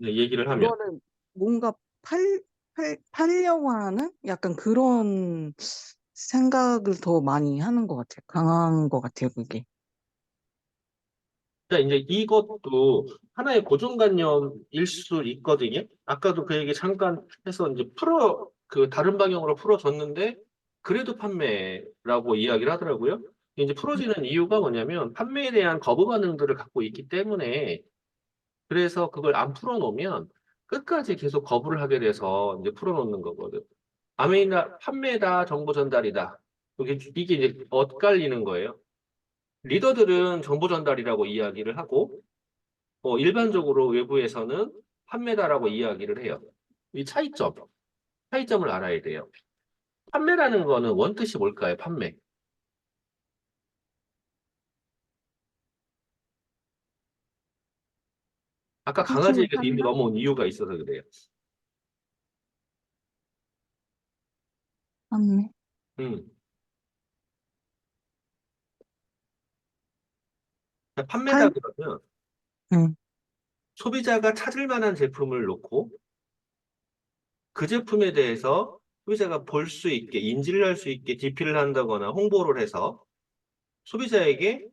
얘기를 하면. 그거를 뭔가 팔려고 하는 약간 그런 생각을 더 많이 하는 것 같아요. 강한 것 같아요, 그게. 자, 이제 이것도 하나의 고정관념일 수 있거든요. 아까도 그 얘기 잠깐 해서 이제 다른 방향으로 풀어줬는데, 그래도 판매라고 이야기를 하더라고요. 이제 풀어지는 이유가 뭐냐면, 판매에 대한 거부 반응들을 갖고 있기 때문에, 그래서 그걸 안 풀어놓으면 끝까지 계속 거부를 하게 돼서 이제 풀어놓는 거거든. 아메이나 판매다, 정보 전달이다. 이게 이제 엇갈리는 거예요. 리더들은 정보 전달이라고 이야기를 하고, 일반적으로 외부에서는 판매다라고 이야기를 해요. 이 차이점을 알아야 돼요. 판매라는 거는 원뜻이 뭘까요? 판매. 아까 강아지 상품을 얘기가 뒤로 판다? 넘어온 이유가 있어서 그래요. 판매? 음. 판매다 팔? 그러면 응. 소비자가 찾을 만한 제품을 놓고 그 제품에 대해서 소비자가 볼 수 있게, 인지를 할 수 있게 DP를 한다거나 홍보를 해서 소비자에게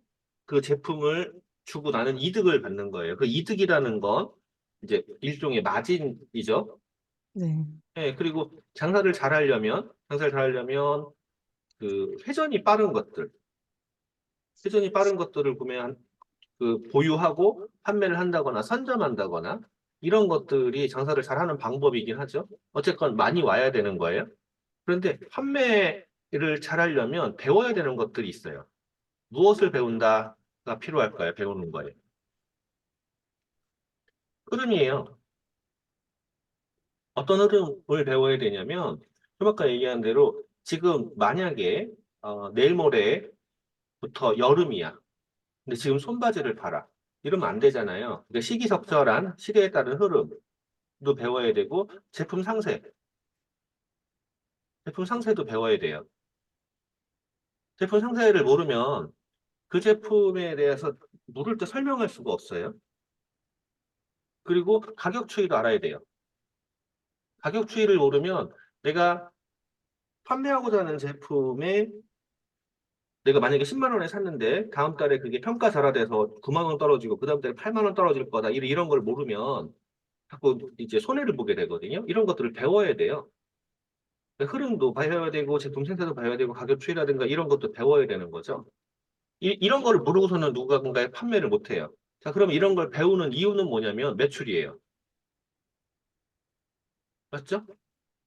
그 제품을 주고 나는 이득을 받는 거예요. 그 이득이라는 건 이제 일종의 마진이죠. 네. 예, 그리고 장사를 잘하려면 그 회전이 빠른 것들을 보유하고 판매를 한다거나 선점한다거나 이런 것들이 장사를 잘하는 방법이긴 하죠. 어쨌건 많이 와야 되는 거예요. 그런데 판매를 잘하려면 배워야 되는 것들이 있어요. 무엇을 배운다가 필요할까요? 배우는 거예요. 흐름이에요. 어떤 흐름을 배워야 되냐면, 좀 아까 얘기한 대로 지금 만약에 내일 모레부터 여름이야. 근데 지금 손바지를 팔아. 이러면 안 되잖아요. 그러니까 시기적절한 시대에 따른 흐름도 배워야 되고, 제품 상세도 배워야 돼요. 제품 상세를 모르면 그 제품에 대해서 물을 때 설명할 수가 없어요. 그리고 가격 추이도 알아야 돼요. 가격 추이를 모르면 내가 판매하고자 하는 제품에 내가 만약에 10만 원에 샀는데 다음 달에 그게 평가절하돼서 9만 원 떨어지고 그 다음 달에 8만 원 떨어질 거다. 이런 걸 모르면 자꾸 이제 손해를 보게 되거든요. 이런 것들을 배워야 돼요. 흐름도 봐야 되고 제품 생태도 봐야 되고 가격 추이라든가 이런 것도 배워야 되는 거죠. 이런 거를 모르고서는 누군가의 판매를 못 해요. 자, 그럼 이런 걸 배우는 이유는 뭐냐면 매출이에요. 맞죠?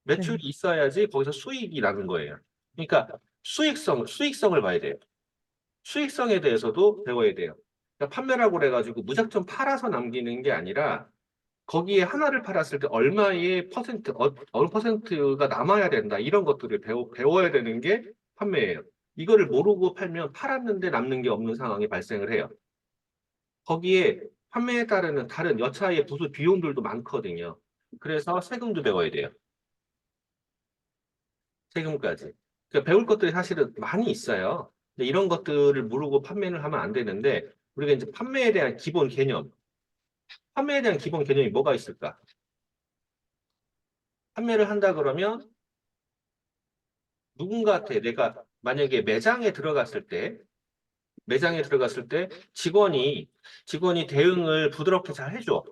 매출이 네. 있어야지 거기서 수익이 나는 거예요. 그러니까 수익성을 봐야 돼요. 수익성에 대해서도 배워야 돼요. 그러니까 판매라고 그래가지고 무작정 팔아서 남기는 게 아니라 거기에 하나를 팔았을 때 얼마의 어느 퍼센트가 남아야 된다. 이런 것들을 배워야 되는 게 판매예요. 이거를 모르고 팔면 팔았는데 남는 게 없는 상황이 발생을 해요. 거기에 판매에 따르는 다른 여차의 부수 비용들도 많거든요. 그래서 세금도 배워야 돼요. 세금까지. 그러니까 배울 것들이 사실은 많이 있어요. 근데 이런 것들을 모르고 판매를 하면 안 되는데, 우리가 이제 판매에 대한 기본 개념이 뭐가 있을까? 판매를 한다 그러면 누군가한테 내가 만약에 매장에 들어갔을 때 직원이 대응을 부드럽게 잘 해줘.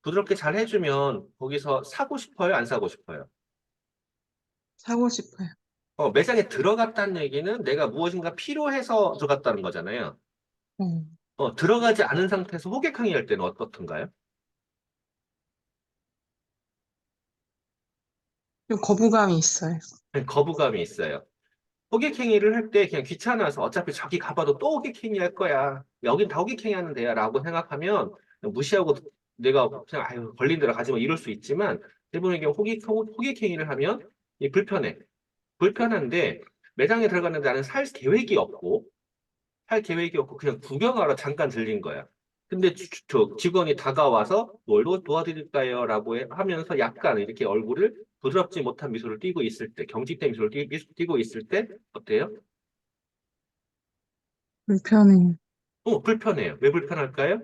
부드럽게 잘 해주면 거기서 사고 싶어요? 안 사고 싶어요? 사고 싶어요. 매장에 들어갔다는 얘기는 내가 무엇인가 필요해서 들어갔다는 거잖아요. 음. 들어가지 않은 상태에서 호객 행위할 때는 어떻던가요? 좀 거부감이 있어요. 네, 거부감이 있어요. 호객 행위를 할 때 그냥 귀찮아서 어차피 저기 가봐도 또 호객 행위 할 거야. 여긴 다 호객 행위 하는 데야 라고 생각하면 무시하고 내가 그냥 아유 걸린 대로 가지 마 이럴 수 있지만 대부분의 경우 호객 행위를 하면 불편해. 불편한데 매장에 들어갔는데 나는 살 계획이 없고 그냥 구경하러 잠깐 들린 거야. 근데 저 직원이 다가와서 뭘 도와드릴까요? 라고 하면서 약간 이렇게 얼굴을 부드럽지 못한 미소를 띠고 있을 때, 경직된 미소를 띠고 있을 때 어때요? 불편해요. 불편해요. 왜 불편할까요?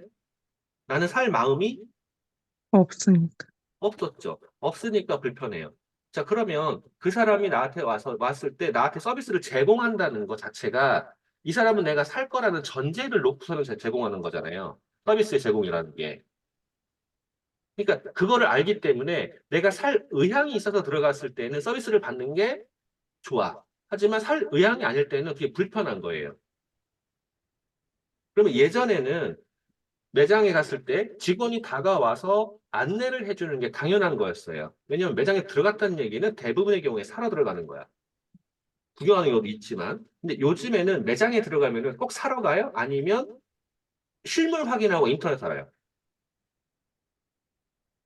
나는 살 마음이 없으니까. 없었죠. 없으니까 불편해요. 자, 그러면 그 사람이 나한테 왔을 때 나한테 서비스를 제공한다는 것 자체가 이 사람은 내가 살 거라는 전제를 놓고서는 제공하는 거잖아요. 서비스의 제공이라는 게. 그러니까 그거를 알기 때문에 내가 살 의향이 있어서 들어갔을 때는 서비스를 받는 게 좋아. 하지만 살 의향이 아닐 때는 그게 불편한 거예요. 그러면 예전에는 매장에 갔을 때 직원이 다가와서 안내를 해주는 게 당연한 거였어요. 왜냐하면 매장에 들어갔다는 얘기는 대부분의 경우에 사러 들어가는 거야. 구경하는 경우도 있지만. 근데 요즘에는 매장에 들어가면은 꼭 사러 가요? 아니면 실물 확인하고 인터넷 알아요?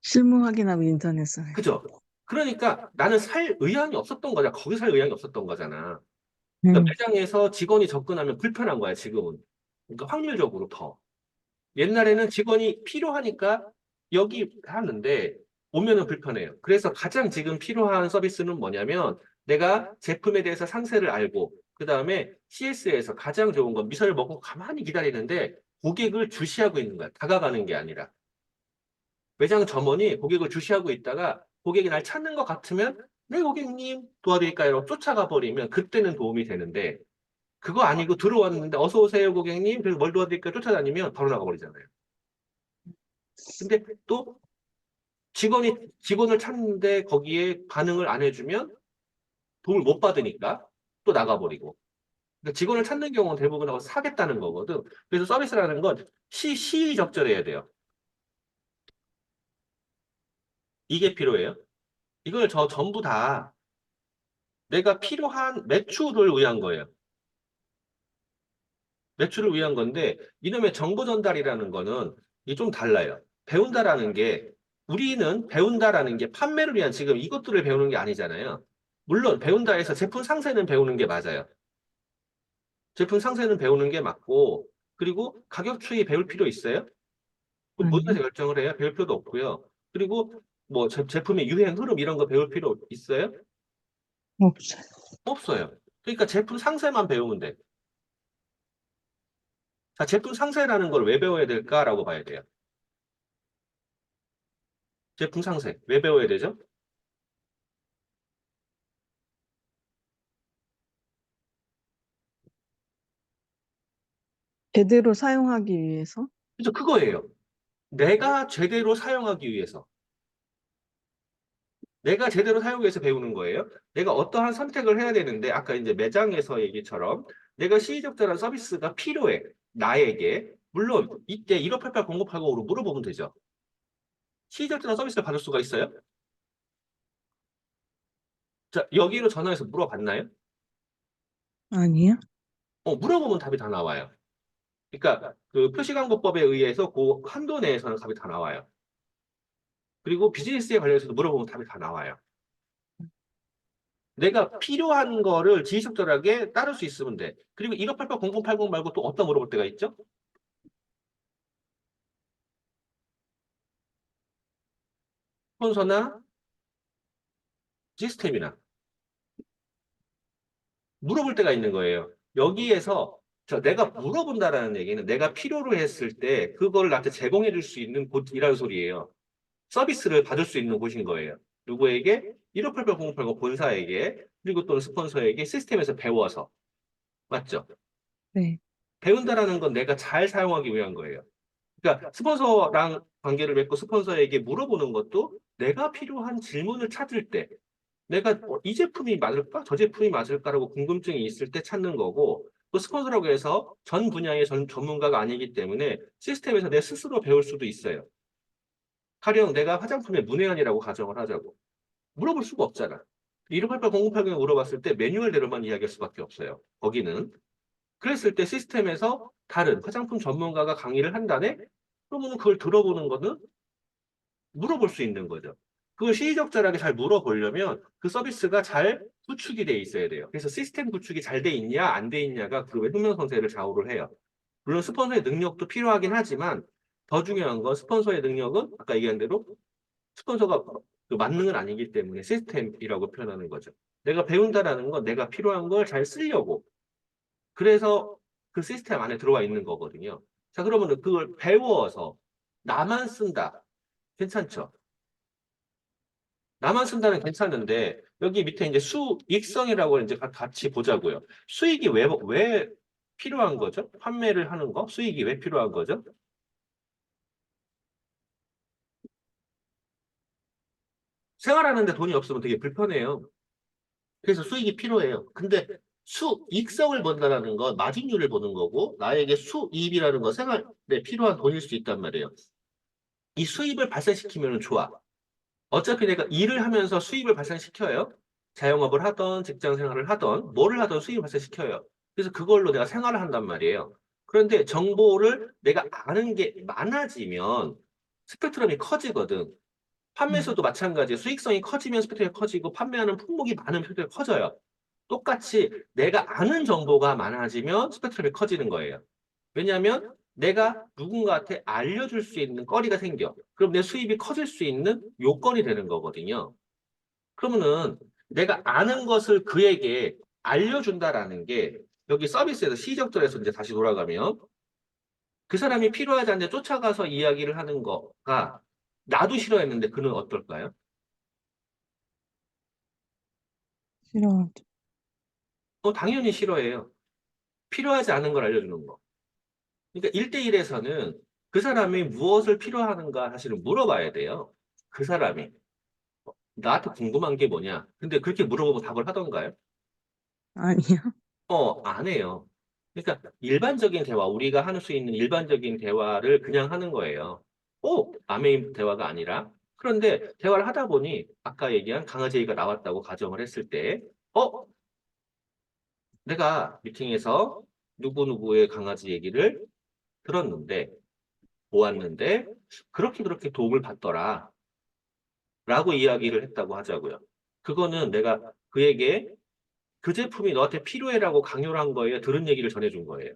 실무 확인하고 인터넷에. 그죠? 그러니까 나는 살 의향이 없었던 거잖아. 거기 살 의향이 없었던 거잖아. 그러니까 네. 매장에서 직원이 접근하면 불편한 거야, 지금은. 그러니까 확률적으로 더. 옛날에는 직원이 필요하니까 여기 하는데 오면은 불편해요. 그래서 가장 지금 필요한 서비스는 뭐냐면 내가 제품에 대해서 상세를 알고 그 다음에 CS에서 가장 좋은 건 미사를 먹고 가만히 기다리는데 고객을 주시하고 있는 거야. 다가가는 게 아니라. 매장 점원이 고객을 주시하고 있다가 고객이 날 찾는 것 같으면 네, 고객님 도와드릴까요? 쫓아가 버리면 그때는 도움이 되는데 그거 아니고 들어왔는데 어서 오세요, 고객님. 그래서 뭘 도와드릴까요? 쫓아다니면 바로 나가버리잖아요. 근데 또 직원을 찾는데 거기에 반응을 안 해주면 도움을 못 받으니까 또 나가버리고. 그러니까 직원을 찾는 경우는 대부분 하고 사겠다는 거거든. 그래서 서비스라는 건 시의적절해야 돼요. 이게 필요해요. 이걸 전부 다 내가 필요한 매출을 위한 거예요. 매출을 위한 건데 이놈의 정보 전달이라는 거는 이게 좀 달라요. 배운다라는 게 우리는 배운다라는 게 판매를 위한 지금 이것들을 배우는 게 아니잖아요. 물론 배운다 해서 제품 상세는 배우는 게 맞아요. 제품 상세는 배우는 게 맞고 그리고 가격 추이 배울 필요 있어요? 그럼 아니요. 본인에서 결정을 해야 배울 필요도 없고요. 그리고 뭐 제품의 유행 흐름 이런 거 배울 필요 있어요? 없어요. 없어요. 그러니까 제품 상세만 배우면 돼. 자, 제품 상세라는 걸 왜 배워야 될까라고 봐야 돼요. 제품 상세 왜 배워야 되죠? 제대로 사용하기 위해서. 그죠? 그거예요. 내가 제대로 사용하기 위해서. 내가 제대로 사용하기 위해서 배우는 거예요. 내가 어떠한 선택을 해야 되는데, 아까 이제 매장에서 얘기처럼, 내가 시의적절한 서비스가 필요해. 나에게. 물론, 이때 1588-0980으로 물어보면 되죠. 시의적절한 서비스를 받을 수가 있어요? 자, 여기로 전화해서 물어봤나요? 아니요. 물어보면 답이 다 나와요. 그러니까, 그 표시광고법에 의해서 그 한도 내에서는 답이 다 나와요. 그리고 비즈니스에 관련해서도 물어보면 답이 다 나와요. 내가 필요한 거를 지식적절하게 따를 수 있으면 돼. 그리고 1588-0080 말고 또 어디다 물어볼 때가 있죠? 스폰서나 시스템이나 물어볼 때가 있는 거예요. 여기에서 내가 물어본다라는 얘기는 내가 필요로 했을 때 그걸 나한테 제공해 줄 수 있는 곳이라는 소리예요. 서비스를 받을 수 있는 곳인 거예요. 누구에게? 1588-0080 본사에게 그리고 또는 스폰서에게 시스템에서 배워서. 맞죠? 네. 배운다라는 건 내가 잘 사용하기 위한 거예요. 그러니까 스폰서랑 관계를 맺고 스폰서에게 물어보는 것도 내가 필요한 질문을 찾을 때 내가 이 제품이 맞을까? 저 제품이 맞을까라고 궁금증이 있을 때 찾는 거고 또 스폰서라고 해서 전 분야의 전문가가 아니기 때문에 시스템에서 내 스스로 배울 수도 있어요. 가령 내가 화장품의 문외한이라고 가정을 하자고. 물어볼 수가 없잖아. 1588-0080에 물어봤을 때 매뉴얼대로만 이야기할 수밖에 없어요. 거기는. 그랬을 때 시스템에서 다른 화장품 전문가가 강의를 한다네? 그러면 그걸 들어보는 거는 물어볼 수 있는 거죠. 그걸 시의적절하게 잘 물어보려면 그 서비스가 잘 구축이 돼 있어야 돼요. 그래서 시스템 구축이 잘 돼 있냐, 안 돼 있냐가 그 흥명성쇠를 좌우를 해요. 물론 스폰서의 능력도 필요하긴 하지만 더 중요한 건 스폰서의 능력은 아까 얘기한 대로 스폰서가 그 만능은 아니기 때문에 시스템이라고 표현하는 거죠. 내가 배운다라는 건 내가 필요한 걸 잘 쓰려고 그래서 그 시스템 안에 들어와 있는 거거든요. 자, 그러면 그걸 배워서 나만 쓴다. 괜찮죠? 나만 쓴다는 괜찮은데, 여기 밑에 이제 수익성이라고 이제 같이 보자고요. 수익이 왜 필요한 거죠? 판매를 하는 거? 수익이 왜 필요한 거죠? 생활하는데 돈이 없으면 되게 불편해요. 그래서 수익이 필요해요. 근데 수익성을 본다는 건 마진율을 보는 거고, 나에게 수입이라는 건 생활에 필요한 돈일 수 있단 말이에요. 이 수입을 발생시키면 좋아. 어차피 내가 일을 하면서 수입을 발생시켜요. 자영업을 하던 직장 생활을 하던 뭐를 하던 수입을 발생시켜요. 그래서 그걸로 내가 생활을 한단 말이에요. 그런데 정보를 내가 아는 게 많아지면 스펙트럼이 커지거든. 음, 판매수도 마찬가지예요. 수익성이 커지면 스펙트럼이 커지고 판매하는 품목이 많으면 스펙트럼이 커져요. 똑같이 내가 아는 정보가 많아지면 스펙트럼이 커지는 거예요. 왜냐하면 내가 누군가한테 알려줄 수 있는 거리가 생겨. 그럼 내 수입이 커질 수 있는 요건이 되는 거거든요. 그러면은 내가 아는 것을 그에게 알려준다라는 게 여기 서비스에서 시적절에서 이제 다시 돌아가면 그 사람이 필요하지 않는데 쫓아가서 이야기를 하는 거가 나도 싫어했는데 그는 어떨까요? 싫어하죠. 당연히 싫어해요. 필요하지 않은 걸 알려주는 거. 그러니까 1대1에서는 그 사람이 무엇을 필요하는가 사실은 물어봐야 돼요. 그 사람이. 나한테 궁금한 게 뭐냐? 근데 그렇게 물어보고 답을 하던가요? 아니요. 안 해요. 그러니까 일반적인 대화, 우리가 할 수 있는 일반적인 대화를 그냥 하는 거예요. 남의 대화가 아니라. 그런데 대화를 하다 보니 아까 얘기한 강아지 얘기가 나왔다고 가정을 했을 때, 어, 내가 미팅에서 누구누구의 강아지 얘기를 들었는데, 보았는데, 그렇게 그렇게 도움을 받더라. 라고 이야기를 했다고 하자고요. 그거는 내가 그에게 그 제품이 너한테 필요해라고 강요를 한 거예요. 들은 얘기를 전해준 거예요.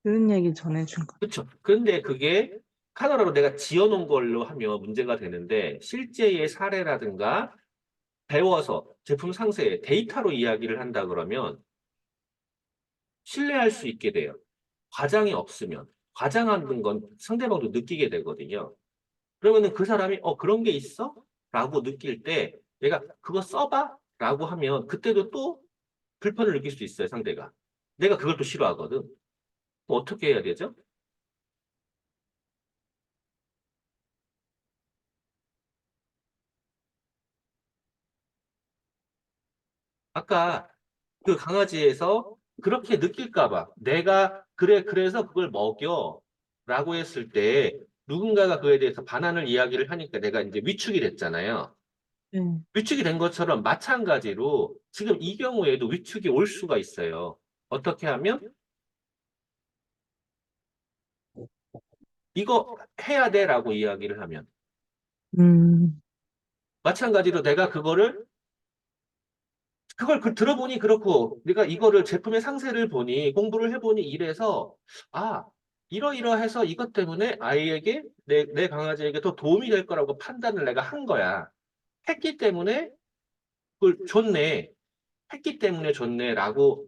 그런 얘기 전해준 거. 그렇죠. 근데 그게 하나로 내가 지어놓은 걸로 하면 문제가 되는데 실제의 사례라든가 배워서 제품 상세에 데이터로 이야기를 한다 그러면 신뢰할 수 있게 돼요. 과장이 없으면 과장하는 건 상대방도 느끼게 되거든요. 그러면은 그 사람이 그런 게 있어? 라고 느낄 때 내가 그거 써봐? 라고 하면 그때도 또 불편을 느낄 수 있어요, 상대가. 내가 그걸 또 싫어하거든. 그럼 어떻게 해야 되죠? 아까 그 강아지에서 그렇게 느낄까 봐 내가 그래 그래서 그걸 먹여 라고 했을 때 누군가가 그에 대해서 반환을 이야기를 하니까 내가 이제 위축이 됐잖아요. 네. 위축이 된 것처럼 마찬가지로 지금 이 경우에도 위축이 올 수가 있어요. 어떻게 하면 이거 해야 돼라고 이야기를 하면 음, 마찬가지로 내가 그걸 들어보니 그렇고, 내가 이거를 제품의 상세를 보니, 공부를 해보니 이래서, 아, 이러이러해서 이것 때문에 아이에게, 내 강아지에게 더 도움이 될 거라고 판단을 내가 한 거야. 했기 때문에, 그걸 좋네. 했기 때문에 좋네. 라고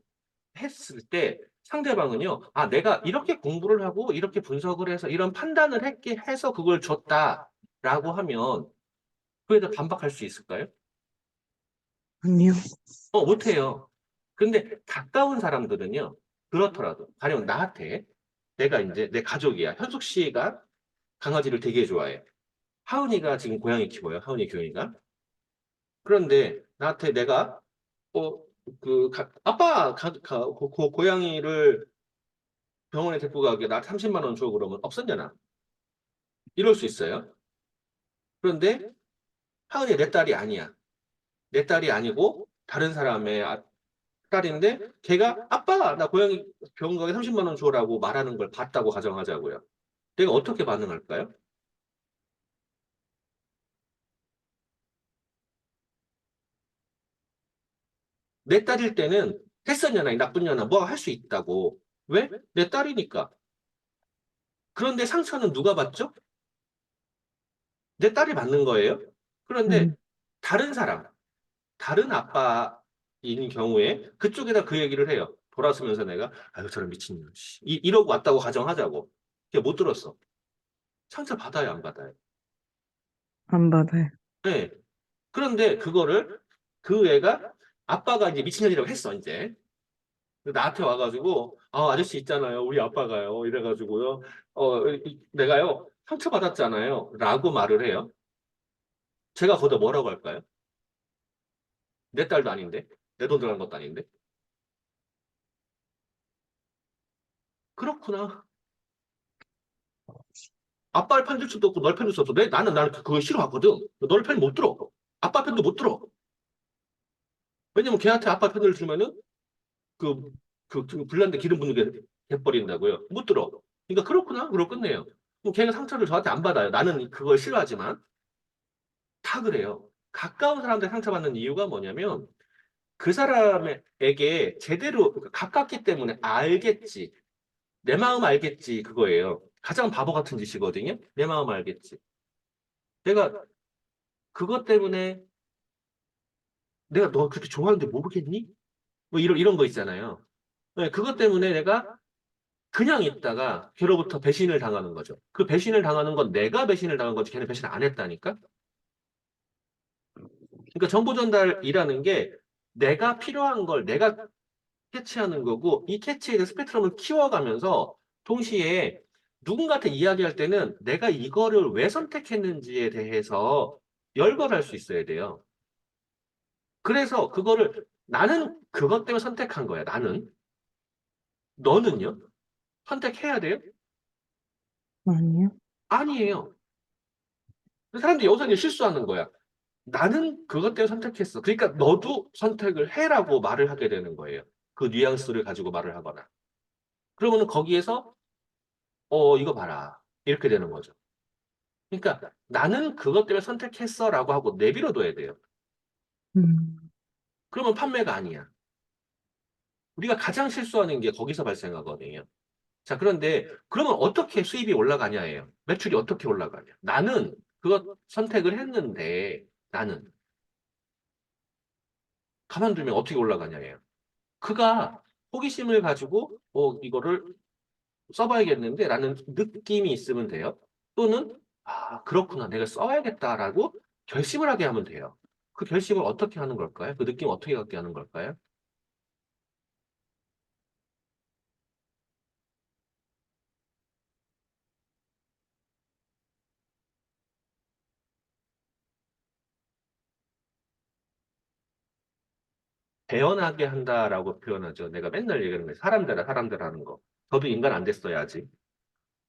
했을 때, 상대방은요, 내가 이렇게 공부를 하고, 이렇게 분석을 해서, 이런 판단을 했게 해서 그걸 줬다. 라고 하면, 그에 대해 반박할 수 있을까요? 아니요. 못해요. 근데 가까운 사람들은요, 그렇더라도, 가령 나한테, 내가 이제 내 가족이야. 현숙 씨가 강아지를 되게 좋아해. 하은이가 지금 고양이 키워요. 하은이 교이가. 그런데 나한테 내가, 아빠, 고양이를 병원에 데리고 가게 나 30만 원 줘. 그러면 없었냐나. 이럴 수 있어요. 그런데 하은이 내 딸이 아니야. 내 딸이 아니고 다른 사람의 딸인데 걔가 아빠 나 고양이 병원 가게 30만 원 줘라고 말하는 걸 봤다고 가정하자고요. 내가 어떻게 반응할까요? 내 딸일 때는 했었냐나 이 나쁜 년아 뭐 할 수 있다고. 왜? 내 딸이니까. 그런데 상처는 누가 받죠? 내 딸이 받는 거예요. 그런데 음, 다른 사람, 다른 아빠인 경우에 그쪽에다 그 얘기를 해요. 돌아서면서 내가 아유 저런 미친년 이러고 왔다고 가정하자고. 걔 못 들었어. 상처 받아요 안 받아요? 안 받아요. 네. 그런데 그거를 그 애가 아빠가 이제 미친년이라고 했어, 이제. 나한테 와가지고, 아, 아저씨 있잖아요. 우리 아빠가요. 이래가지고요. 내가요, 상처받았잖아요. 라고 말을 해요. 제가 거기다 뭐라고 할까요? 내 딸도 아닌데? 내 돈 들어간 것도 아닌데? 그렇구나. 아빠를 편들 수도 없고 널 편들 수도 없어. 나는 그거 싫어하거든. 널 편 못 들어. 아빠 편도 못 들어. 왜냐면 걔한테 아빠 편을 주면은 그, 그 불난데 기름 붓는 게 돼버린다고요. 못 들어. 그러니까 그렇구나. 그러고 끝내요. 그럼 걔가 상처를 저한테 안 받아요. 나는 그걸 싫어하지만 다 그래요. 가까운 사람한테 상처받는 이유가 뭐냐면 그 사람에게 제대로 그러니까 가깝기 때문에 알겠지. 내 마음 알겠지. 그거예요. 가장 바보 같은 짓이거든요. 내 마음 알겠지. 내가 그것 때문에 내가 너 그렇게 좋아하는데 모르겠니? 뭐 이런 거 있잖아요. 네, 그것 때문에 내가 그냥 있다가 걔로부터 배신을 당하는 거죠. 그 배신을 당하는 건 내가 배신을 당한 거지 걔는 배신을 안 했다니까? 그러니까 정보 전달이라는 게 내가 필요한 걸 내가 캐치하는 거고 이 캐치에 대한 스펙트럼을 키워가면서 동시에 누군가한테 이야기할 때는 내가 이거를 왜 선택했는지에 대해서 열거할 수 있어야 돼요. 그래서 그거를 나는 그것 때문에 선택한 거야. 나는. 너는요? 선택해야 돼요? 아니요. 아니에요. 사람들이 여기서 이제 실수하는 거야. 나는 그것 때문에 선택했어. 그러니까 너도 선택을 해라고 말을 하게 되는 거예요. 그 뉘앙스를 가지고 말을 하거나. 그러면은 거기에서, 이거 봐라. 이렇게 되는 거죠. 그러니까 나는 그것 때문에 선택했어 라고 하고 내버려둬야 돼요. 음, 그러면 판매가 아니야. 우리가 가장 실수하는 게 거기서 발생하거든요. 자, 그런데 그러면 어떻게 수입이 올라가냐예요. 매출이 어떻게 올라가냐. 나는 그것 선택을 했는데 나는 가만두면 어떻게 올라가냐예요. 그가 호기심을 가지고 이거를 써봐야겠는데 라는 느낌이 있으면 돼요. 또는 아 그렇구나 내가 써야겠다라고 결심을 하게 하면 돼요. 그 결심을 어떻게 하는 걸까요? 그 느낌 어떻게 갖게 하는 걸까요? 배연하게 한다라고 표현하죠. 내가 맨날 얘기하는 거예요. 사람대라 사람대로 하는 거. 저도 인간 안 됐어요 아직.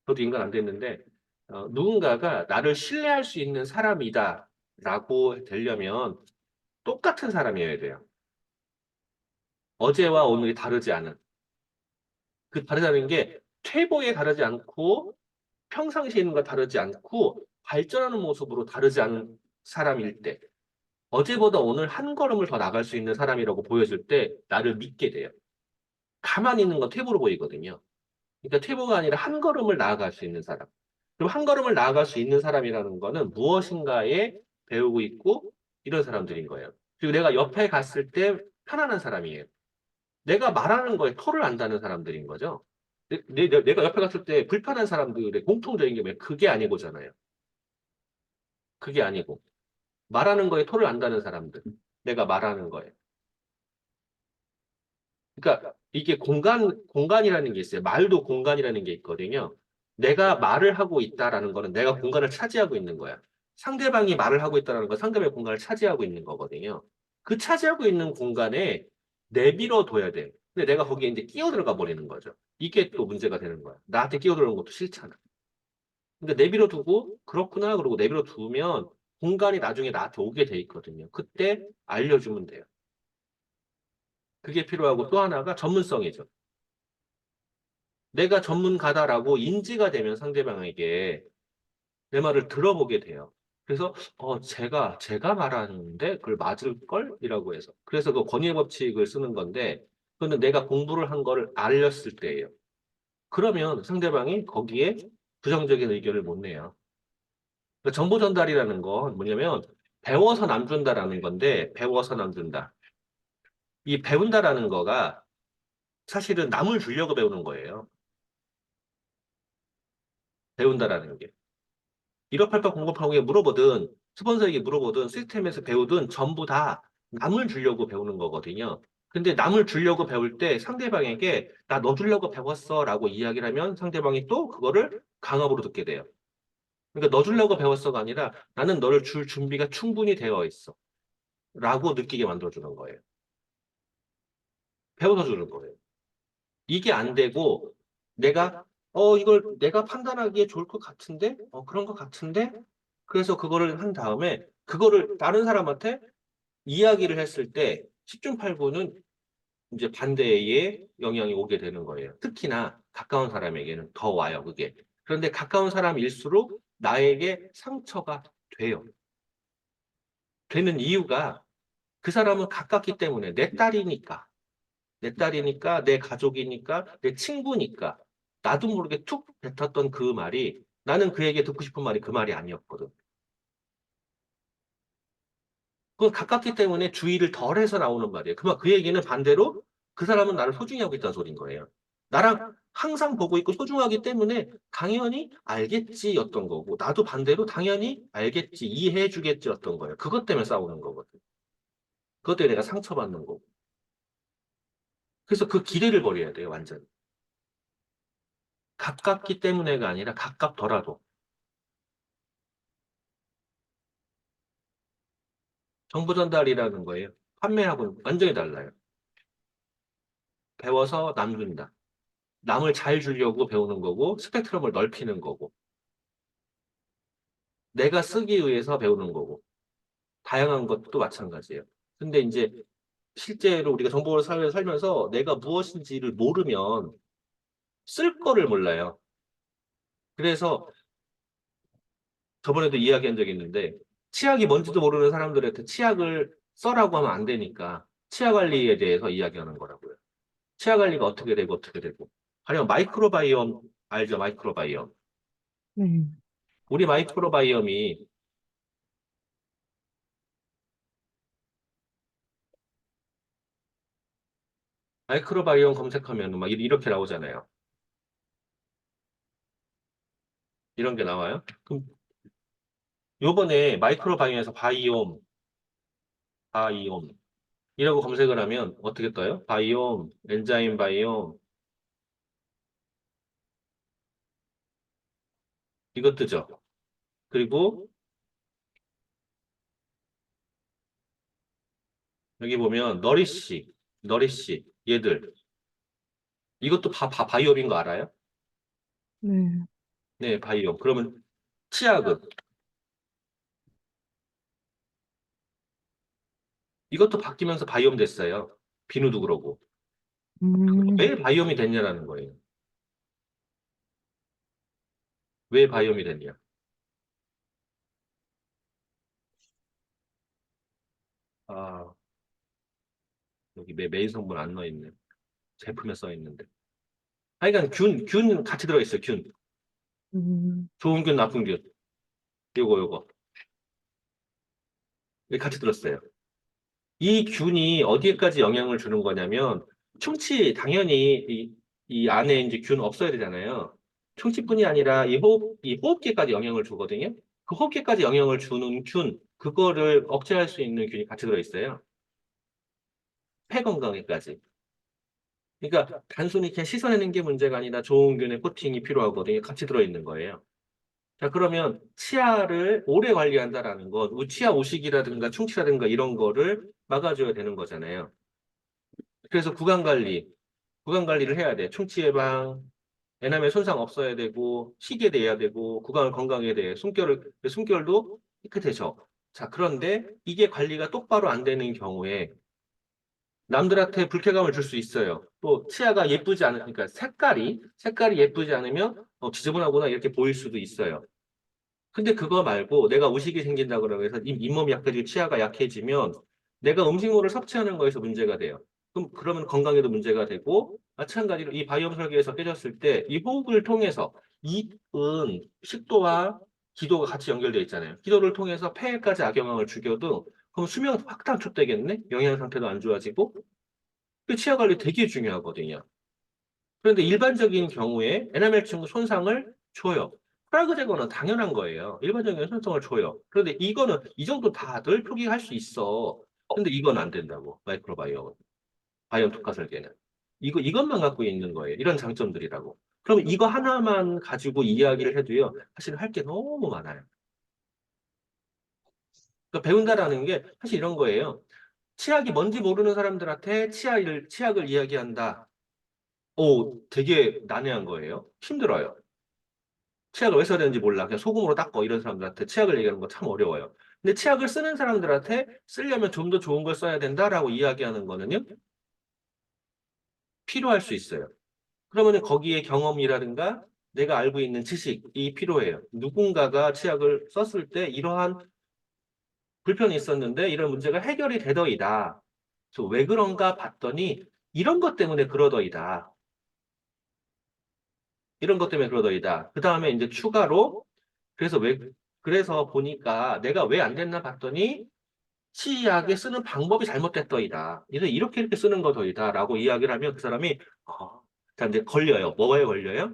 저도 인간 안 됐는데 누군가가 나를 신뢰할 수 있는 사람이다라고 되려면 똑같은 사람이어야 돼요. 어제와 오늘이 다르지 않은. 그 다르다는 게 퇴보에 다르지 않고 평상시에 있는 것 다르지 않고 발전하는 모습으로 다르지 않은 사람일 때 어제보다 오늘 한 걸음을 더 나갈 수 있는 사람이라고 보여줄 때 나를 믿게 돼요. 가만히 있는 건 퇴보로 보이거든요. 그러니까 퇴보가 아니라 한 걸음을 나아갈 수 있는 사람. 그럼 한 걸음을 나아갈 수 있는 사람이라는 거는 무엇인가에 배우고 있고 이런 사람들인 거예요. 그리고 내가 옆에 갔을 때 편안한 사람이에요. 내가 말하는 거에 토를 안다는 사람들인 거죠. 내가 옆에 갔을 때 불편한 사람들의 공통적인 게 뭐예요? 그게 아니고잖아요. 그게 아니고. 말하는 거에 토를 안다는 사람들. 내가 말하는 거에. 그러니까 이게 공간이라는 게 있어요. 말도 공간이라는 게 있거든요. 내가 말을 하고 있다라는 거는 내가 공간을 차지하고 있는 거야. 상대방이 말을 하고 있다는 건 상대방의 공간을 차지하고 있는 거거든요. 그 차지하고 있는 공간에 내밀어 둬야 돼. 근데 내가 거기에 이제 끼어들어가 버리는 거죠. 이게 또 문제가 되는 거야. 나한테 끼어들어오는 것도 싫잖아. 그러니까 내버려 두고 그렇구나 그러고 내버려 두면 공간이 나중에 나한테 오게 돼 있거든요. 그때 알려주면 돼요. 그게 필요하고 또 하나가 전문성이죠. 내가 전문가다라고 인지가 되면 상대방에게 내 말을 들어보게 돼요. 그래서 제가 말하는데 그걸 맞을걸? 이라고 해서. 그래서 그 권위의 법칙을 쓰는 건데 그거는 내가 공부를 한 거를 알렸을 때예요. 그러면 상대방이 거기에 부정적인 의견을 못 내요. 그러니까 정보 전달이라는 건 뭐냐면 배워서 남준다라는 건데 배워서 남준다. 이 배운다라는 거가 사실은 남을 주려고 배우는 거예요. 배운다라는 게. 1588 공급하고에 물어보든 스폰서에게 물어보든 시스템에서 배우든 전부 다 남을 주려고 배우는 거거든요. 근데 남을 주려고 배울 때 상대방에게 나 너 주려고 배웠어 라고 이야기를 하면 상대방이 또 그거를 강압으로 듣게 돼요. 그러니까 너 주려고 배웠어가 아니라 나는 너를 줄 준비가 충분히 되어 있어 라고 느끼게 만들어주는 거예요. 배워서 주는 거예요. 이게 안 되고 내가 이걸 내가 판단하기에 좋을 것 같은데 그런 것 같은데 그래서 그거를 한 다음에 그거를 다른 사람한테 이야기를 했을 때 10중 8구는 이제 반대의 영향이 오게 되는 거예요. 특히나 가까운 사람에게는 더 와요, 그게. 그런데 가까운 사람일수록 나에게 상처가 돼요. 되는 이유가 그 사람은 가깝기 때문에 내 딸이니까, 내 가족이니까, 내 친구니까, 나도 모르게 툭 뱉었던 그 말이 나는 그에게 듣고 싶은 말이 그 말이 아니었거든. 그건 가깝기 때문에 주의를 덜해서 나오는 말이에요. 그 얘기는 반대로 그 사람은 나를 소중히 하고 있다는 소린 거예요. 나랑 항상 보고 있고 소중하기 때문에 당연히 알겠지였던 거고, 나도 반대로 당연히 알겠지, 이해해 주겠지였던 거예요. 그것 때문에 싸우는 거거든. 그것 때문에 내가 상처받는 거고. 그래서 그 기대를 버려야 돼요, 완전히. 가깝기 때문에가 아니라 가깝더라도. 정보 전달이라는 거예요. 판매하고는 완전히 달라요. 배워서 남준다. 남을 잘 주려고 배우는 거고, 스펙트럼을 넓히는 거고, 내가 쓰기 위해서 배우는 거고, 다양한 것도 마찬가지예요. 근데 이제 실제로 우리가 정보를 살면서 내가 무엇인지를 모르면 쓸 거를 몰라요. 그래서 저번에도 이야기한 적이 있는데, 치약이 뭔지도 모르는 사람들한테 치약을 써라고 하면 안 되니까, 치아 관리에 대해서 이야기하는 거라고요. 치아 관리가 어떻게 되고 어떻게 되고. 가령 마이크로바이옴 알죠? 마이크로바이옴. 네. 우리 마이크로바이옴이 마이크로바이옴 검색하면 막 이렇게 나오잖아요. 이런 게 나와요. 그럼 요번에 마이크로바이옴에서 바이옴 이라고 검색을 하면 어떻게 떠요? 바이옴, 엔자임 바이옴 이거 뜨죠. 그리고 여기 보면 너리씨 얘들 이것도 바이옴인 거 알아요? 네. 네, 바이옴. 그러면 치약은 이것도 바뀌면서 바이옴 됐어요. 비누도 그러고. 음, 왜 바이옴이 됐냐라는 거예요. 왜 바이옴이 됐냐? 아, 여기 메인 성분 안 넣어 있네. 제품에 써 있는데. 하여간 균 같이 들어있어요, 균. 음, 좋은 균, 나쁜 균. 요거. 여기 같이 들었어요. 이 균이 어디에까지 영향을 주는 거냐면, 충치, 당연히 이 안에 이제 균 없어야 되잖아요. 충치뿐이 아니라 이 호흡기까지 영향을 주거든요. 그 호흡기까지 영향을 주는 균, 그거를 억제할 수 있는 균이 같이 들어있어요. 폐 건강에까지. 그러니까 단순히 그냥 씻어내는 게 문제가 아니라 좋은 균의 코팅이 필요하거든요. 같이 들어있는 거예요. 자, 그러면 치아를 오래 관리한다라는 건 치아 오식이라든가 충치라든가 이런 거를 막아줘야 되는 거잖아요. 그래서 구강 관리를 해야 돼. 충치 예방, 에나멜 손상 없어야 되고, 시계 돼야 되고, 구강을 건강해야 돼. 숨결도 깨끗해져. 자, 그런데 이게 관리가 똑바로 안 되는 경우에 남들한테 불쾌감을 줄 수 있어요. 또 치아가 예쁘지 않으니까 색깔이 예쁘지 않으면 지저분하구나 이렇게 보일 수도 있어요. 근데 그거 말고 내가 우식이 생긴다 그러고 해서 잇몸이 약해지고 치아가 약해지면 내가 음식물을 섭취하는 거에서 문제가 돼요. 그러면 건강에도 문제가 되고 마찬가지로 이 바이옴 설계에서 깨졌을 때 이 호흡을 통해서 입은 식도와 기도가 같이 연결되어 있잖아요. 기도를 통해서 폐에까지 악영향을 주겨도 그럼 수명은 확 단축되겠네? 영양 상태도 안 좋아지고 그 치아 관리 되게 중요하거든요. 그런데 일반적인 경우에 에나멜 친구 손상을 줘요. 프라그 제거는 당연한 거예요. 일반적인 연속성을 줘요. 그런데 이거는 이 정도 다들 표기할 수 있어. 근데 이건 안 된다고. 마이크로바이오, 바이온 특화 설계는. 이것만 갖고 있는 거예요. 이런 장점들이라고. 그럼 이거 하나만 가지고 이야기를 해도요. 사실 할 게 너무 많아요. 그러니까 배운다라는 게 사실 이런 거예요. 치약이 뭔지 모르는 사람들한테 치약을 이야기한다. 오, 되게 난해한 거예요. 힘들어요. 치약을 왜 써야 되는지 몰라. 그냥 소금으로 닦어. 이런 사람들한테 치약을 얘기하는 거 참 어려워요. 근데 치약을 쓰는 사람들한테 쓰려면 좀 더 좋은 걸 써야 된다라고 이야기하는 거는요. 필요할 수 있어요. 그러면 거기에 경험이라든가 내가 알고 있는 지식이 필요해요. 누군가가 치약을 썼을 때 이러한 불편이 있었는데 이런 문제가 해결이 되더이다. 그래서 왜 그런가 봤더니 이런 것 때문에 그러더이다. 이런 것 때문에 그러더이다. 그 다음에 이제 추가로 그래서 그래서 보니까 내가 왜 안 됐나 봤더니 치약에 쓰는 방법이 잘못됐더이다. 이렇게 이렇게 쓰는 거더이다. 라고 이야기를 하면 그 사람이 자 이제 걸려요. 뭐에 걸려요?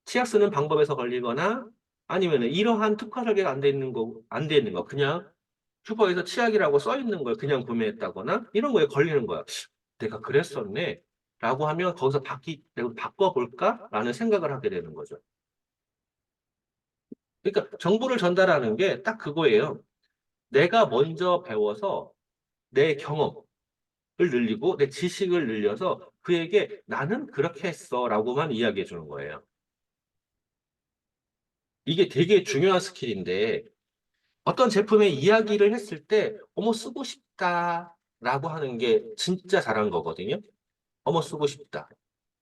치약 쓰는 방법에서 걸리거나 아니면 이러한 특화 설계가 안 돼 있는 거, 안 돼 있는 거. 그냥 슈퍼에서 치약이라고 써 있는 걸 그냥 구매했다거나 이런 거에 걸리는 거야. 내가 그랬었네. 라고 하면 거기서 내가 바꿔볼까? 라는 생각을 하게 되는 거죠. 그러니까 정보를 전달하는 게 딱 그거예요. 내가 먼저 배워서 내 경험을 늘리고 내 지식을 늘려서 그에게 나는 그렇게 했어 라고만 이야기해 주는 거예요. 이게 되게 중요한 스킬인데 어떤 제품의 이야기를 했을 때 어머 쓰고 싶다라고 하는 게 진짜 잘한 거거든요. 어머 쓰고 싶다.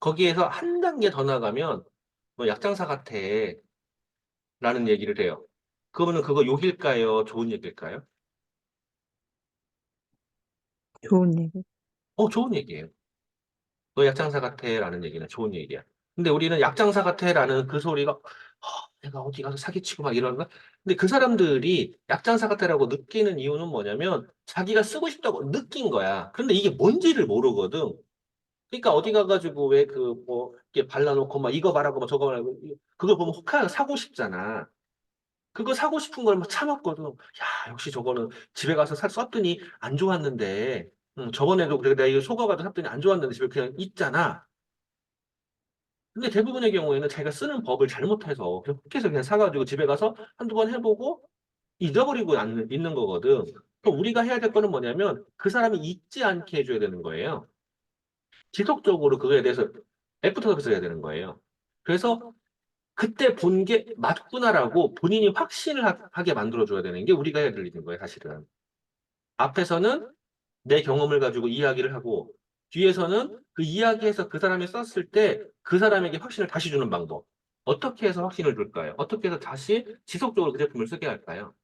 거기에서 한 단계 더 나가면 뭐 약장사 같아 라는 얘기를 해요. 그러면 그거 욕일까요? 좋은 얘기일까요? 좋은 얘기. 좋은 얘기예요. 너 약장사 같아라는 얘기는 좋은 얘기야. 근데 우리는 약장사 같아라는 그 소리가 내가 어디 가서 사기치고 막 이러는 근데 그 사람들이 약장사 같아라고 느끼는 이유는 뭐냐면 자기가 쓰고 싶다고 느낀 거야. 그런데 이게 뭔지를 모르거든. 그러니까 어디 가가지고 왜 그 뭐 이렇게 발라놓고 막 이거 말하고 막 저거 말하고 그걸 보면 혹하게 사고 싶잖아. 그거 사고 싶은 걸 막 참았거든. 야, 역시 저거는 집에 가서 썼더니 안 좋았는데. 저번에도 그래 내가 이거 속아가지고 샀더니 안 좋았는데 집에 그냥 있잖아. 근데 대부분의 경우에는 자기가 쓰는 법을 잘못해서 그냥 혹해서 그냥 사가지고 집에 가서 한두 번 해보고 잊어버리고 있는 거거든. 그럼 우리가 해야 될 거는 뭐냐면 그 사람이 잊지 않게 해줘야 되는 거예요. 지속적으로 그거에 대해서 애프터서비스 해야 되는 거예요. 그래서 그때 본 게 맞구나라고 본인이 확신을 하게 만들어줘야 되는 게 우리가 해야 될 일인 거예요, 사실은. 앞에서는 내 경험을 가지고 이야기를 하고, 뒤에서는 그 이야기에서 그 사람이 썼을 때 그 사람에게 확신을 다시 주는 방법. 어떻게 해서 확신을 줄까요? 어떻게 해서 다시 지속적으로 그 제품을 쓰게 할까요?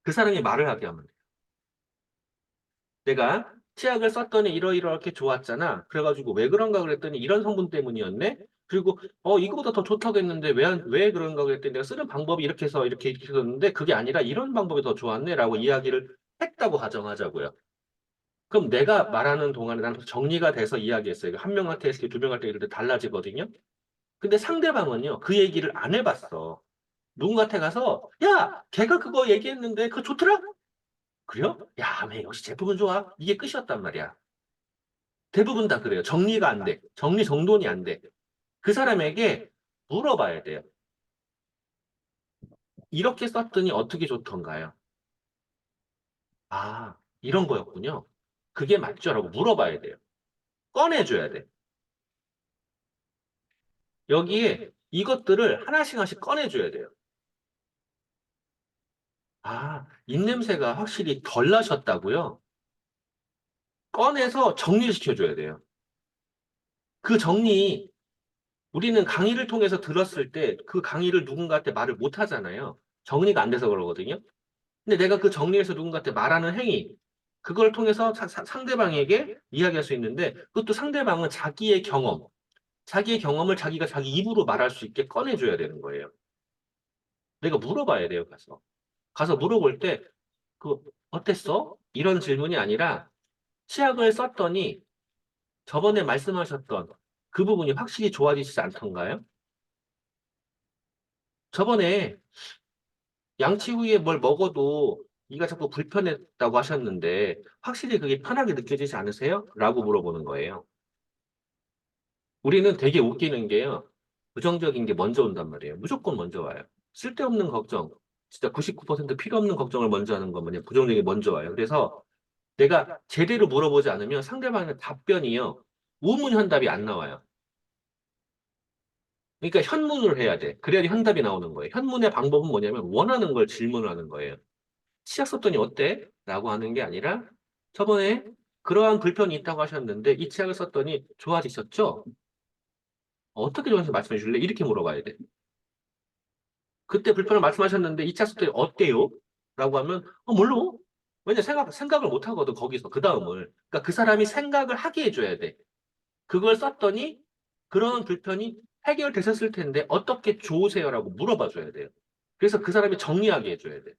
그 사람이 말을 하게 하면 돼요. 내가 치약을 썼더니 이러이렇게 좋았잖아. 그래가지고 왜 그런가 그랬더니 이런 성분 때문이었네? 그리고 이거보다 더 좋다고 했는데 왜 그런가 그랬더니 내가 쓰는 방법이 이렇게 해서 이렇게 했었는데 그게 아니라 이런 방법이 더 좋았네 라고 이야기를 했다고 가정하자고요. 그럼 내가 말하는 동안에 나는 정리가 돼서 이야기했어요. 이거 한 명한테 했을 때 두 명한테 이럴 때 달라지거든요. 근데 상대방은요, 그 얘기를 안 해봤어. 누군가한테 가서, 야, 걔가 그거 얘기했는데 그거 좋더라? 그래요? 야, 왜 역시 제품은 좋아? 이게 끝이었단 말이야. 대부분 다 그래요. 정리가 안 돼. 정돈이 안 돼. 그 사람에게 물어봐야 돼요. 이렇게 썼더니 어떻게 좋던가요? 아, 이런 거였군요. 그게 맞죠? 라고 물어봐야 돼요. 꺼내줘야 돼. 여기에 이것들을 하나씩 하나씩 꺼내줘야 돼요. 아, 입냄새가 확실히 덜 나셨다고요? 꺼내서 정리를 시켜줘야 돼요. 그 정리, 우리는 강의를 통해서 들었을 때 그 강의를 누군가한테 말을 못 하잖아요. 정리가 안 돼서 그러거든요. 근데 내가 그 정리해서 누군가한테 말하는 행위, 그걸 통해서 상대방에게 이야기할 수 있는데, 그것도 상대방은 자기의 경험을 자기가 자기 입으로 말할 수 있게 꺼내줘야 되는 거예요. 내가 물어봐야 돼요, 가서. 가서 물어볼 때, 그, 어땠어? 이런 질문이 아니라 치약을 썼더니 저번에 말씀하셨던 그 부분이 확실히 좋아지지 않던가요? 저번에 양치 후에 뭘 먹어도 이가 자꾸 불편했다고 하셨는데 확실히 그게 편하게 느껴지지 않으세요? 라고 물어보는 거예요. 우리는 되게 웃기는 게요. 부정적인 게 먼저 온단 말이에요. 무조건 먼저 와요. 쓸데없는 걱정, 진짜 99% 필요 없는 걱정을 먼저 하는 거 뭐냐. 부정적인 게 먼저 와요. 그래서 내가 제대로 물어보지 않으면 상대방의 답변이요. 우문현답이 안 나와요. 그러니까 현문을 해야 돼. 그래야 현답이 나오는 거예요. 현문의 방법은 뭐냐면 원하는 걸 질문을 하는 거예요. 치약 썼더니 어때? 라고 하는 게 아니라 저번에 그러한 불편이 있다고 하셨는데 이 치약을 썼더니 좋아지셨죠? 어떻게 좋아지는지 말씀해 줄래? 이렇게 물어봐야 돼. 그때 불편을 말씀하셨는데 이 치약 썼더니 어때요? 라고 하면 몰라. 왜냐 생각을 못 하거든 거기서 그 다음을. 그러니까 그 사람이 생각을 하게 해줘야 돼. 그걸 썼더니 그런 불편이 해결되셨을 텐데 어떻게 좋으세요라고 물어봐 줘야 돼요. 그래서 그 사람이 정리하게 해줘야 돼.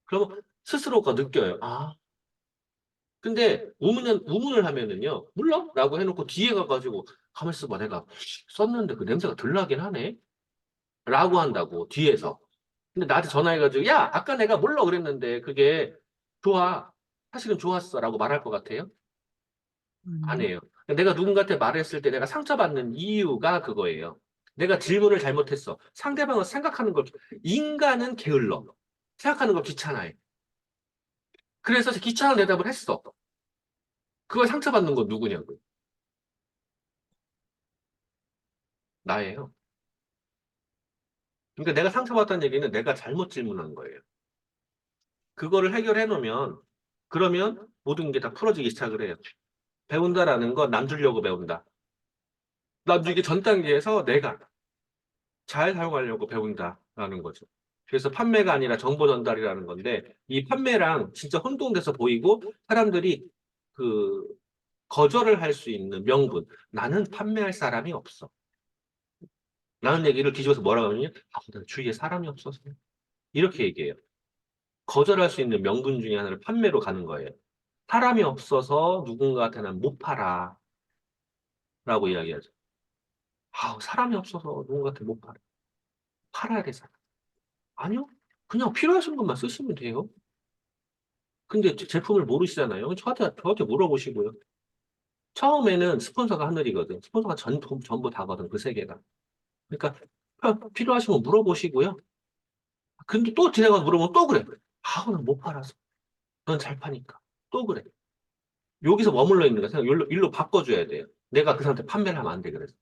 그러면 스스로가 느껴요. 아, 근데 우문을 하면은요, 몰라? 라고 해놓고 뒤에 가가지고 가만있어 봐. 내가 썼는데 그 냄새가 덜 나긴 하네? 라고 한다고, 뒤에서. 근데 나한테 전화해가지고, 야, 아까 내가 몰라 그랬는데 그게 좋아. 사실은 좋았어. 라고 말할 것 같아요? 안 아니요. 해요. 내가 누군가한테 말했을 때 내가 상처받는 이유가 그거예요. 내가 질문을 잘못했어. 상대방은 생각하는 걸, 인간은 게을러. 생각하는 걸 귀찮아해. 그래서 귀찮은 대답을 했어. 그걸 상처받는 건 누구냐고요. 나예요. 그러니까 내가 상처받았다는 얘기는 내가 잘못 질문한 거예요. 그거를 해결해 놓으면, 그러면 모든 게 다 풀어지기 시작을 해요. 배운다라는 건 남 주려고 배운다. 남 주기 전 단계에서 내가 잘 사용하려고 배운다라는 거죠. 그래서 판매가 아니라 정보 전달이라는 건데, 이 판매랑 진짜 혼동돼서 보이고, 사람들이 그, 거절을 할 수 있는 명분. 나는 판매할 사람이 없어. 라는 얘기를 뒤집어서 뭐라고 하냐면, 나 주위에 사람이 없어서. 이렇게 얘기해요. 거절할 수 있는 명분 중에 하나를 판매로 가는 거예요. 사람이 없어서 누군가한테는 못 팔아. 라고 이야기하죠. 사람이 없어서 누군가한테 못 팔아. 팔아야 돼, 사람. 아니요. 그냥 필요하신 것만 쓰시면 돼요. 근데 제품을 모르시잖아요. 저한테 물어보시고요. 처음에는 스폰서가 하늘이거든. 스폰서가 전부 다거든, 그 세 개가. 그러니까 필요하시면 물어보시고요. 근데 또 지나가서 물어보면 또 그래. 난 못 팔아서. 넌 잘 파니까. 또 그래. 여기서 머물러 있는 거야. 생각 일로 바꿔줘야 돼요. 내가 그 사람한테 판매를 하면 안 돼, 그래서.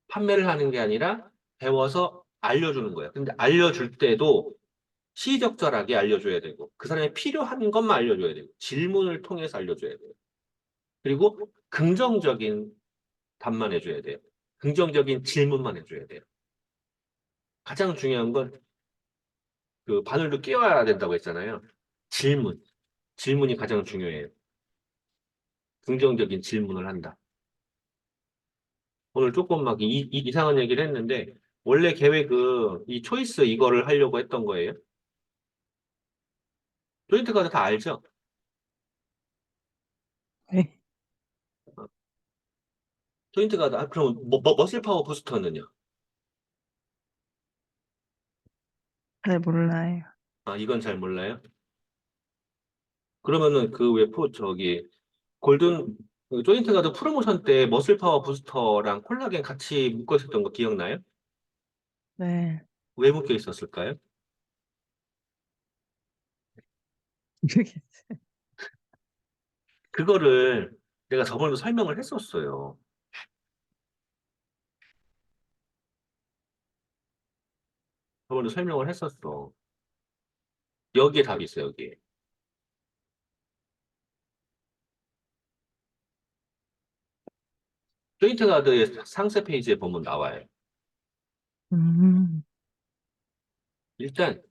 판매를 하는 게 아니라 배워서 알려주는 거예요. 근데 알려줄 때도 시적절하게 알려줘야 되고, 그 사람이 필요한 것만 알려줘야 되고, 질문을 통해서 알려줘야 돼요. 그리고 긍정적인 답만 해줘야 돼요. 긍정적인 질문만 해줘야 돼요. 가장 중요한 건 그 바늘도 끼워야 된다고 했잖아요. 질문. 질문이 가장 중요해요. 긍정적인 질문을 한다. 오늘 조금 막 이상한 얘기를 했는데, 원래 계획은 이 초이스 이거를 하려고 했던 거예요. 조인트 카드 다 알죠? 네. 조인트 카드, 그럼 머슬 파워 부스터는요? 잘 몰라요. 이건 잘 몰라요. 그러면은 그 저기, 골든, 그 조인트 카드 프로모션 때 머슬 파워 부스터랑 콜라겐 같이 묶어 있었던 거 기억나요? 네. 왜 묶여 있었을까요? 그거를 내가 저번에도 설명을 했었어요. 저번에도 설명을 했었어. 여기에 답이 있어요, 여기에. 조인트 카드의 상세 페이지에 보면 나와요. 음, 일단